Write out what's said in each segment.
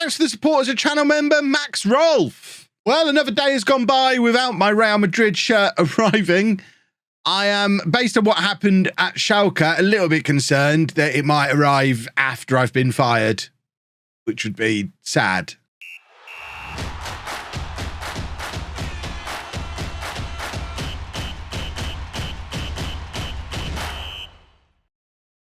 Thanks to the support as a channel member, Max Rolf. Well, another day has gone by without my Real Madrid shirt arriving. I am, based on what happened at Schalke, a little bit concerned that it might arrive after I've been fired, which would be sad.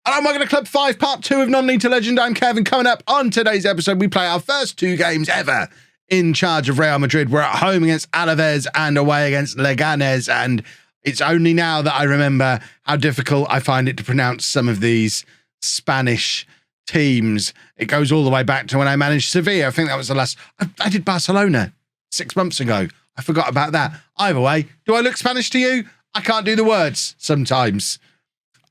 Hello, welcome to Club 5, Part 2 of Non-League to Legend. I'm Kevin. Coming up on today's episode, we play our first two games ever in charge of Real Madrid. We're at home against Alaves and away against Leganes, and it's only now that I remember how difficult I find it to pronounce some of these Spanish teams. It goes all the way back to when I managed Sevilla. I think that was the last... I did Barcelona 6 months ago. I forgot about that. Either way, do I look Spanish to you? I can't do the words sometimes.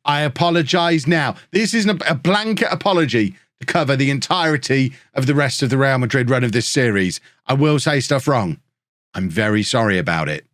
I apologise now. This isn't a blanket apology to cover the entirety of the rest of the Real Madrid run of this series. I will say stuff wrong. I'm very sorry about it.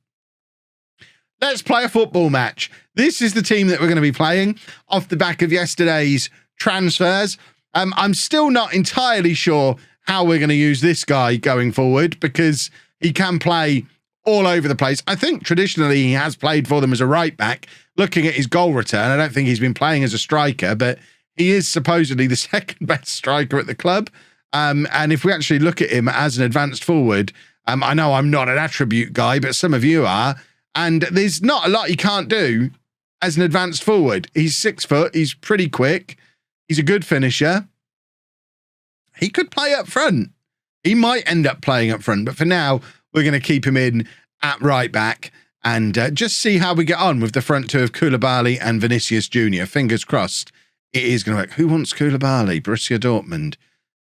Let's play a football match. This is the team that we're going to be playing off the back of yesterday's transfers. I'm still not entirely sure how we're going to use this guy going forward because he can play all over the place. I think traditionally he has played for them as a right back. Looking at his goal return, I don't think he's been playing as a striker, but he is supposedly the second best striker at the club. And if we actually look at him as an advanced forward, I know I'm not an attribute guy, but some of you are. And there's not a lot he can't do as an advanced forward. He's 6 foot. He's pretty quick. He's a good finisher. He could play up front. He might end up playing up front, but for now, we're going to keep him in at right back and just see how we get on with the front two of Koulibaly and Vinicius Jr. Fingers crossed it is going to work. Who wants Koulibaly? Borussia Dortmund.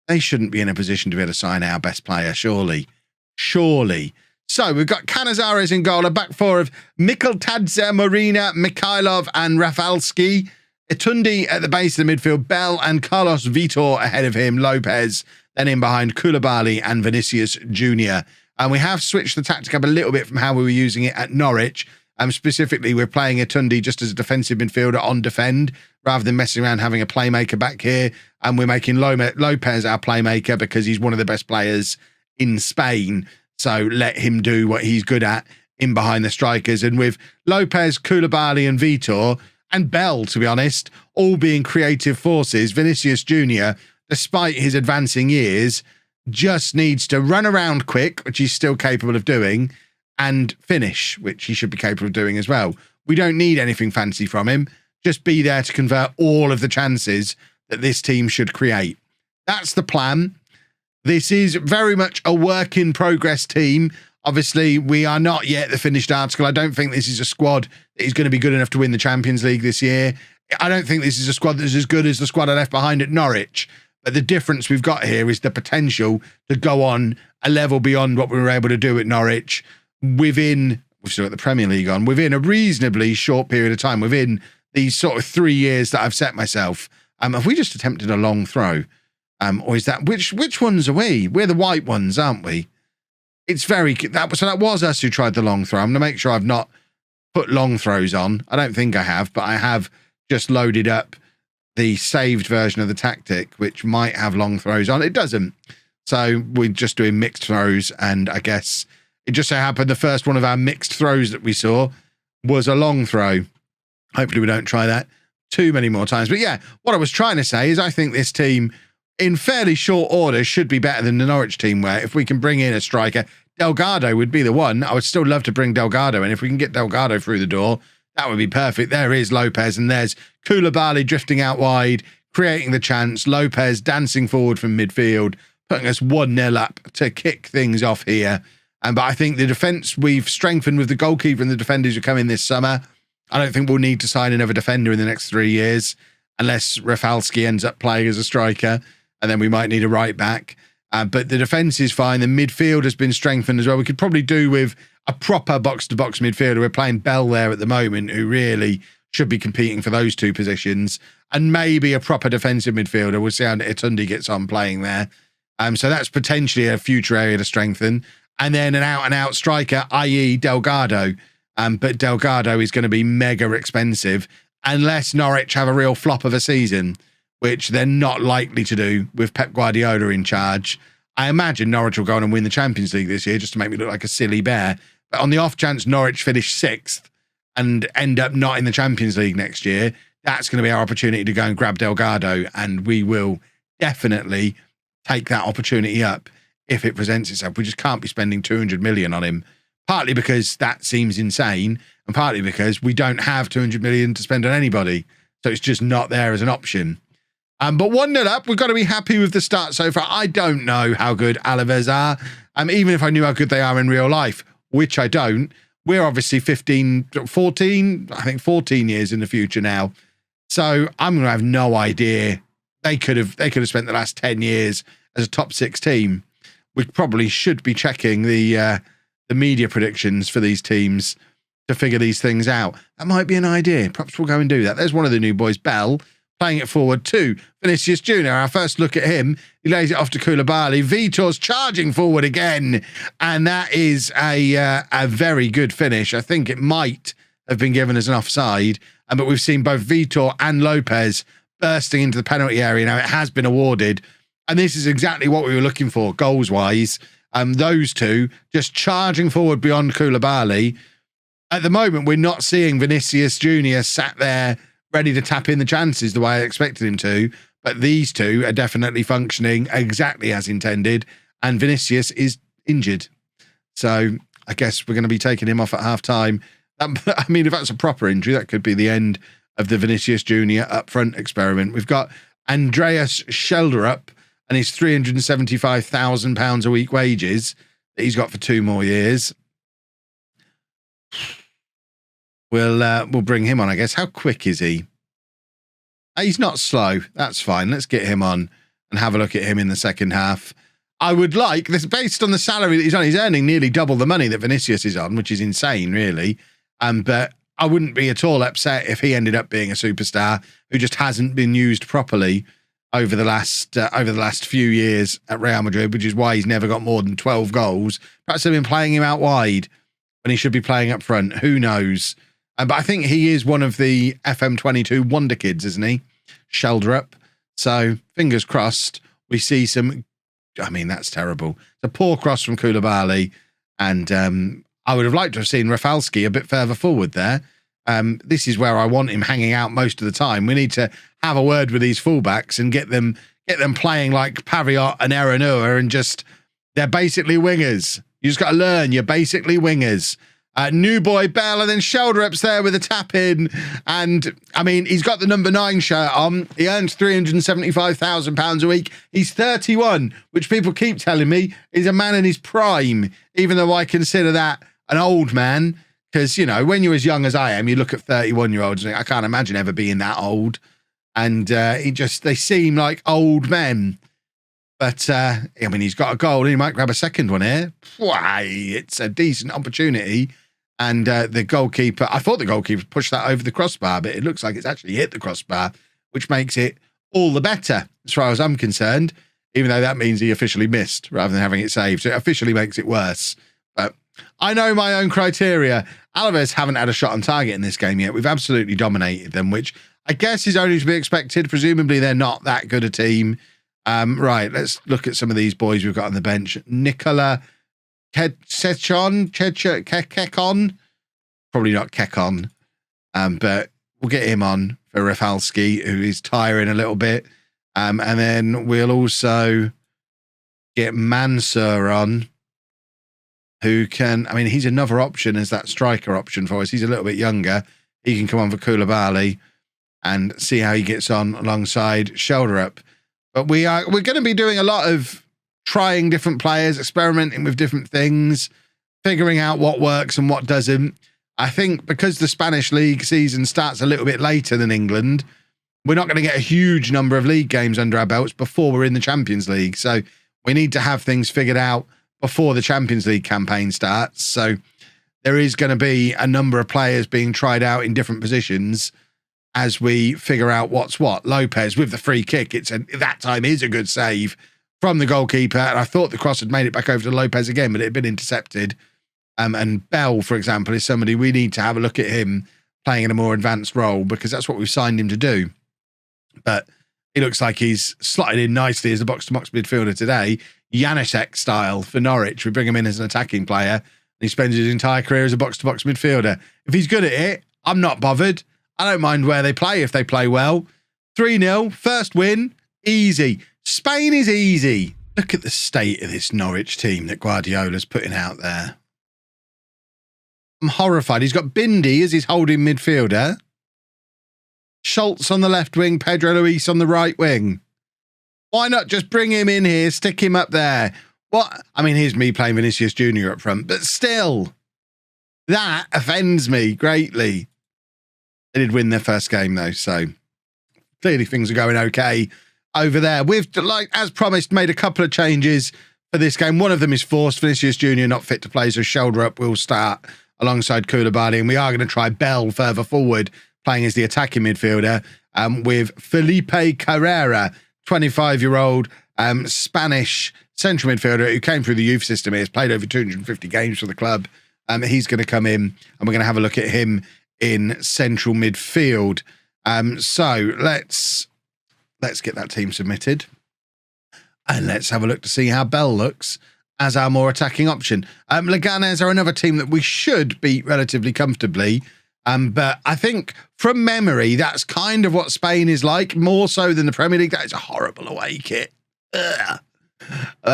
They shouldn't be in a position to be able to sign our best player, surely. Surely. So we've got Canizares in goal, a back four of Mikkeltadze, Marina, Mikhailov and Rafalski. Etundi at the base of the midfield, Bell and Carlos Vitor ahead of him, Lopez, then in behind Koulibaly and Vinicius Jr. And we have switched the tactic up a little bit from how we were using it at Norwich. Specifically, we're playing Etundi just as a defensive midfielder on defend, rather than messing around having a playmaker back here. And we're making Lopez our playmaker because he's one of the best players in Spain. So let him do what he's good at in behind the strikers. And with Lopez, Koulibaly and Vitor, and Bell, to be honest, all being creative forces, Vinicius Jr., despite his advancing years, just needs to run around quick, which he's still capable of doing, and finish, which he should be capable of doing as well. We don't need anything fancy from him. Just be there to convert all of the chances that this team should create. That's the plan. This is very much a work in progress team. Obviously, we are not yet the finished article. I don't think this is a squad that is going to be good enough to win the Champions League this year. I don't think this is a squad that's as good as the squad I left behind at Norwich. But the difference we've got here is the potential to go on a level beyond what we were able to do at Norwich within, we've still got the Premier League on, within a reasonably short period of time, within these sort of 3 years that I've set myself. Have we just attempted a long throw? Or is that, which ones are we? We're the white ones, aren't we? It's very, so that was us who tried the long throw. I'm going to make sure I've not put long throws on. I don't think I have, but I have just loaded up the saved version of the tactic, which might have long throws on. It doesn't. So we're just doing mixed throws. And I guess it just so happened the first one of our mixed throws that we saw was a long throw. Hopefully we don't try that too many more times. But yeah, what I was trying to say is I think this team in fairly short order should be better than the Norwich team, where if we can bring in a striker, Delgado would be the one. I would still love to bring Delgado in. If we can get Delgado through the door, that would be perfect. There is Lopez, and there's Koulibaly drifting out wide, creating the chance. Lopez dancing forward from midfield, putting us 1-0 up to kick things off here. But I think the defence we've strengthened with the goalkeeper and the defenders who come in this summer. I don't think we'll need to sign another defender in the next 3 years, unless Rafalski ends up playing as a striker, and then we might need a right back. But the defence is fine. The midfield has been strengthened as well. We could probably do with a proper box-to-box midfielder. We're playing Bell there at the moment, who really should be competing for those two positions. And maybe a proper defensive midfielder. We'll see how Etundi gets on playing there. So that's potentially a future area to strengthen. And then an out-and-out striker, i.e. Delgado. But Delgado is going to be mega expensive unless Norwich have a real flop of a season, which they're not likely to do with Pep Guardiola in charge. I imagine Norwich will go on and win the Champions League this year just to make me look like a silly bear. But on the off chance Norwich finish 6th and end up not in the Champions League next year, that's going to be our opportunity to go and grab Delgado, and we will definitely take that opportunity up if it presents itself. We just can't be spending 200 million on him, partly because that seems insane, and partly because we don't have 200 million to spend on anybody. So it's just not there as an option. But 1-0 up, we've got to be happy with the start so far. I don't know how good Alaves are, even if I knew how good they are in real life, which I don't. We're obviously 14 years in the future now. So I'm going to have no idea. They could have spent the last 10 years as a top 6 team. We probably should be checking the media predictions for these teams to figure these things out. That might be an idea. Perhaps we'll go and do that. There's one of the new boys, Bell, playing it forward to Vinicius Jr. Our first look at him. He lays it off to Koulibaly. Vitor's charging forward again. And that is a very good finish. I think it might have been given as an offside. But we've seen both Vitor and Lopez bursting into the penalty area. Now, it has been awarded. And this is exactly what we were looking for, goals-wise. Those two just charging forward beyond Koulibaly. At the moment, we're not seeing Vinicius Jr. sat there ready to tap in the chances the way I expected him to. But these two are definitely functioning exactly as intended. And Vinicius is injured. So I guess we're going to be taking him off at half-time. I mean, if that's a proper injury, that could be the end of the Vinicius Jr. up-front experiment. We've got Andreas Schelderup and his £375,000 a week wages that he's got for 2 more years. We'll bring him on, I guess. How quick is he? He's not slow. That's fine. Let's get him on and have a look at him in the second half. I would like this based on the salary that he's on. He's earning nearly double the money that Vinicius is on, which is insane, really. But I wouldn't be at all upset if he ended up being a superstar who just hasn't been used properly over the last few years at Real Madrid, which is why he's never got more than 12 goals. Perhaps they've been playing him out wide when he should be playing up front. Who knows? But I think he is one of the FM22 wonder kids, isn't he? Schelderup. So fingers crossed we see some... I mean, that's terrible. It's a poor cross from Koulibaly. And I would have liked to have seen Rafalski a bit further forward there. This is where I want him hanging out most of the time. We need to have a word with these fullbacks and get them playing like Paviot and Aranua and just... They're basically wingers. You just got to learn. You're basically wingers. New boy Bell, and then Schelderup's there with a tap in. And I mean, he's got the number 9 shirt on. He earns £375,000 a week. He's 31, which people keep telling me is a man in his prime, even though I consider that an old man. Because, you know, when you're as young as I am, you look at 31-year-olds and think, I can't imagine ever being that old. And they seem like old men. But, I mean, he's got a goal. He might grab a second one here. Why? It's a decent opportunity. And the goalkeeper, I thought the goalkeeper pushed that over the crossbar, but it looks like it's actually hit the crossbar, which makes it all the better, as far as I'm concerned, even though that means he officially missed rather than having it saved. So it officially makes it worse. But I know my own criteria. Alaves haven't had a shot on target in this game yet. We've absolutely dominated them, which I guess is only to be expected. Presumably they're not that good a team. Right, let's look at some of these boys we've got on the bench. Nicola Kekon, probably not Kekon, but we'll get him on for Rafalski, who is tiring a little bit. And then we'll also get Mansour on, who can, I mean, he's another option as that striker option for us. He's a little bit younger. He can come on for Koulibaly and see how he gets on alongside Schelderup. But we're going to be doing a lot of trying different players, experimenting with different things, figuring out what works and what doesn't. I think because the Spanish league season starts a little bit later than England, we're not going to get a huge number of league games under our belts before we're in the Champions League. So we need to have things figured out before the Champions League campaign starts. So there is going to be a number of players being tried out in different positions as we figure out what's what. Lopez with the free kick. That time is a good save from the goalkeeper. And I thought the cross had made it back over to Lopez again, but it had been intercepted. And Bell, for example, is somebody we need to have a look at him playing in a more advanced role because that's what we've signed him to do. But He looks like he's slotted in nicely as a box-to-box midfielder today. Janusek style for Norwich. We bring him in as an attacking player. And he spends his entire career as a box-to-box midfielder. If he's good at it, I'm not bothered. I don't mind where they play if they play well. 3-0, first win, easy. Spain is easy. Look at the state of this Norwich team that Guardiola's putting out there. I'm horrified. He's got Bindi as his holding midfielder. Schultz on the left wing, Pedro Luis on the right wing. Why not just bring him in here, stick him up there? What? I mean, here's me playing Vinicius Jr. up front, but still, that offends me greatly. They did win their first game, though, so clearly things are going okay over there. We've, like as promised, made a couple of changes for this game. One of them is forced. Vinicius Jr. not fit to play, so shoulder up will start alongside Koulibaly, and we are going to try Bell further forward, playing as the attacking midfielder, with Felipe Carrera, 25-year-old Spanish central midfielder who came through the youth system. He has played over 250 games for the club. He's going to come in, and we're going to have a look at him in central midfield. So let's get that team submitted, and let's have a look to see how Bell looks as our more attacking option. Leganes are another team that we should beat relatively comfortably. But I think from memory, that's kind of what Spain is like, more so than the Premier League. That is a horrible away kit.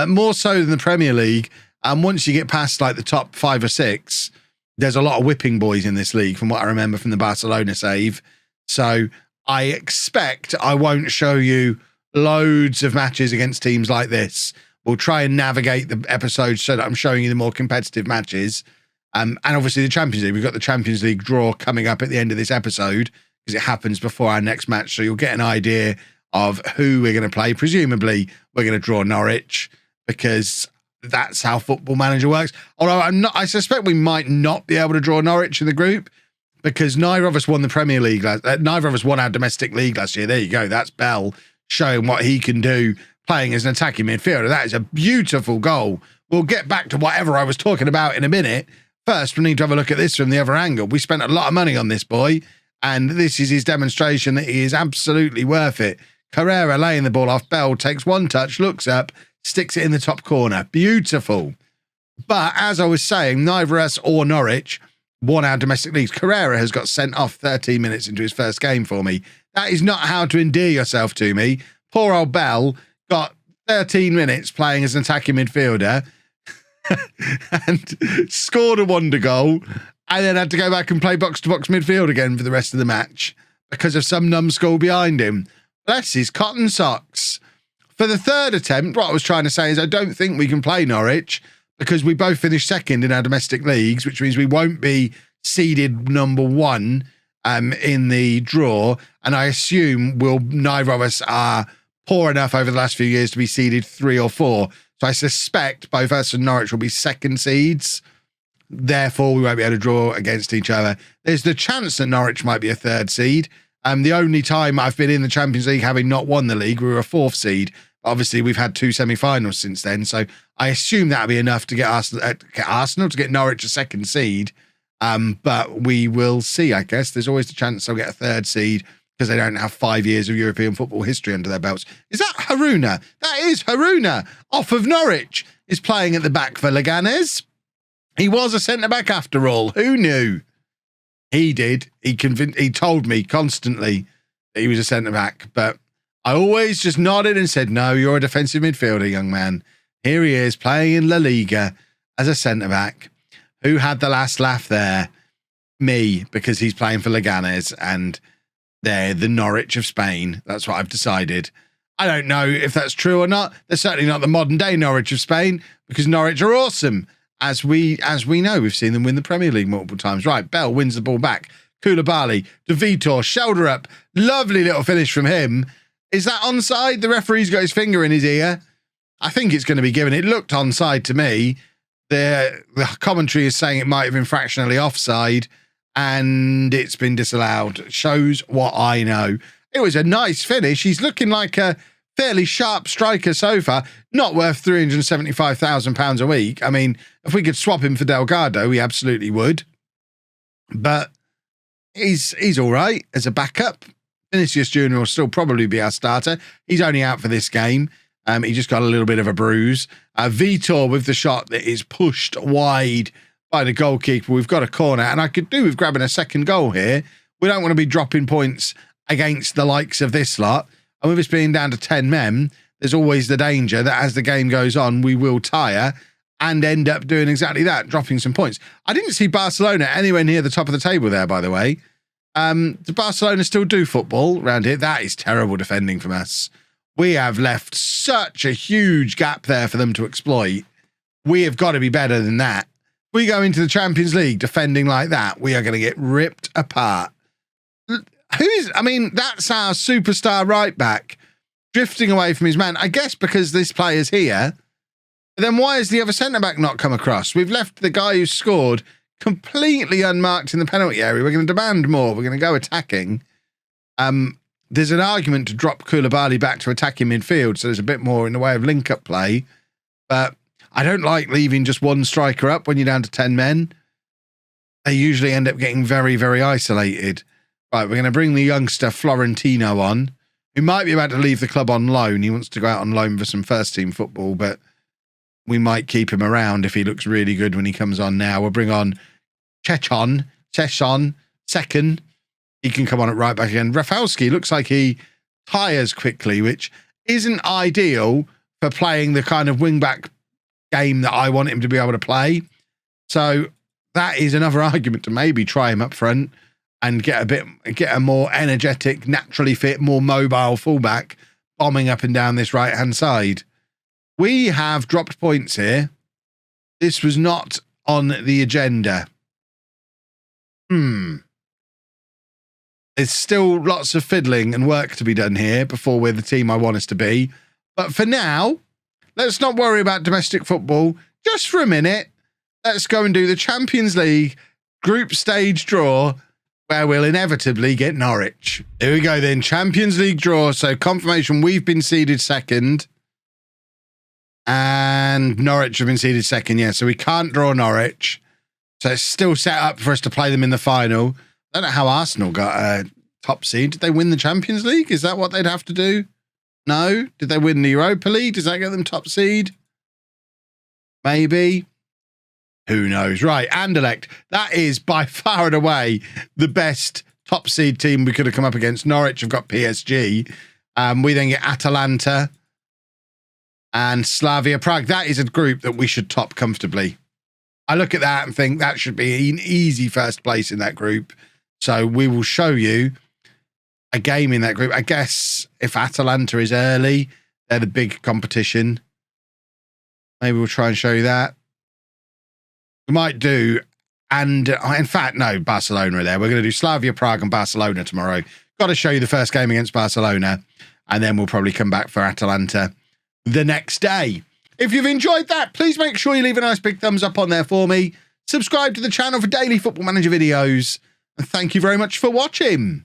More so than the Premier League. Once you get past like the top 5 or 6, there's a lot of whipping boys in this league from what I remember from the Barcelona save. So I expect I won't show you loads of matches against teams like this. We'll try and navigate the episodes so that I'm showing you the more competitive matches. And obviously the Champions League. We've got the Champions League draw coming up at the end of this episode because it happens before our next match. So you'll get an idea of who we're going to play. Presumably we're going to draw Norwich because that's how Football Manager works. Although I suspect we might not be able to draw Norwich in the group because neither of us won the Premier League. Neither of us won our domestic league last year. There you go. That's Bell showing what he can do playing as an attacking midfielder. That is a beautiful goal. We'll get back to whatever I was talking about in a minute. First, we need to have a look at this from the other angle. We spent a lot of money on this boy, and this is his demonstration that he is absolutely worth it. Carrera laying the ball off. Bell takes one touch, looks up, sticks it in the top corner. Beautiful. But as I was saying, neither us or Norwich won our domestic leagues. Carrera has got sent off 13 minutes into his first game for me. That is not how to endear yourself to me. Poor old Bell got 13 minutes playing as an attacking midfielder and scored a wonder goal and then had to go back and play box-to-box midfield again for the rest of the match because of some numbskull behind him. Bless his cotton socks. For the third attempt, what I was trying to say is I don't think we can play Norwich because we both finished second in our domestic leagues, which means we won't be seeded number 1 in the draw. And I assume neither of us are poor enough over the last few years to be seeded 3 or 4. So I suspect both us and Norwich will be second seeds. Therefore, we won't be able to draw against each other. There's the chance that Norwich might be a 3rd seed. The only time I've been in the Champions League having not won the league, we were a 4th seed. Obviously, we've had 2 semi-finals since then. So I assume that'll be enough to get Arsenal to get Norwich a 2nd seed. But we will see, I guess. There's always the chance they'll get a 3rd seed because they don't have 5 years of European football history under their belts. Is that Haruna? That is Haruna, off of Norwich, is playing at the back for Leganes. He was a centre-back after all. Who knew? He did. He told me constantly that he was a centre-back, but I always just nodded and said, no, you're a defensive midfielder, young man. Here he is playing in La Liga as a centre-back. Who had the last laugh there? Me, because he's playing for Leganes and they're the Norwich of Spain. That's what I've decided. I don't know if that's true or not. They're certainly not the modern day Norwich of Spain because Norwich are awesome. As we know, we've seen them win the Premier League multiple times. Right, Bell wins the ball back. Koulibaly, De Vitor, shoulder up. Lovely little finish from him. Is that onside? The referee's got his finger in his ear. I think it's going to be given. It looked onside to me. The commentary is saying it might have been fractionally offside and it's been disallowed. Shows what I know. It was a nice finish. He's looking like a fairly sharp striker so far. Not worth £375,000 a week. I mean, if we could swap him for Delgado, we absolutely would. But he's all right as a backup. Vinicius Jr. will still probably be our starter. He's only out for this game. He just got a little bit of a bruise. Vitor with the shot that is pushed wide by the goalkeeper. We've got a corner, and I could do with grabbing a second goal here. We don't want to be dropping points against the likes of this lot. And with us being down to 10 men, there's always the danger that as the game goes on, we will tire and end up doing exactly that, dropping some points. I didn't see Barcelona anywhere near the top of the table there, by the way. Do Barcelona still do football around here? That is terrible defending from us. We have left such a huge gap there for them to exploit. We have got to be better than that. If we go into the Champions League defending like that, we are going to get ripped apart. That's our superstar right back drifting away from his man. I guess because this player's here. But then why has the other centre-back not come across? We've left the guy who scored completely unmarked in the penalty area. We're going to demand more. We're going to go attacking. There's an argument to drop Koulibaly back to attacking midfield, so there's a bit more in the way of link-up play. But I don't like leaving just one striker up when you're down to 10 men. They usually end up getting very, very isolated. Right, we're going to bring the youngster Florentino on, who might be about to leave the club on loan. He wants to go out on loan for some first-team football, but we might keep him around if he looks really good when he comes on now. We'll bring on Chechon, second. He can come on at right back again. Rafalski looks like he tires quickly, which isn't ideal for playing the kind of wing-back game that I want him to be able to play. So that is another argument to maybe try him up front and get a more energetic, naturally fit, more mobile fullback bombing up and down this right-hand side. We have dropped points here. This was not on the agenda. There's still lots of fiddling and work to be done here before we're the team I want us to be. But for now, let's not worry about domestic football. Just for a minute, let's go and do the Champions League group stage draw where we'll inevitably get Norwich. Here we go then, Champions League draw. So confirmation, we've been seeded second. And Norwich have been seeded second, yeah. So we can't draw Norwich. So it's still set up for us to play them in the final. I don't know how Arsenal got a top seed. Did they win the Champions League? Is that what they'd have to do? No? Did they win the Europa League? Does that get them top seed? Maybe. Who knows? Right, Anderlecht. That is by far and away the best top seed team we could have come up against. Norwich have got PSG. We then get Atalanta and Slavia Prague. That is a group that we should top comfortably. I look at that and think that should be an easy first place in that group. So we will show you a game in that group. I guess if Atalanta is early, they're the big competition. Maybe we'll try and show you that. We might do, and in fact, no, Barcelona are there. We're going to do Slavia Prague and Barcelona tomorrow. Got to show you the first game against Barcelona, and then we'll probably come back for Atalanta the next day. If you've enjoyed that, please make sure you leave a nice big thumbs up on there for me. Subscribe to the channel for daily Football Manager videos. And thank you very much for watching.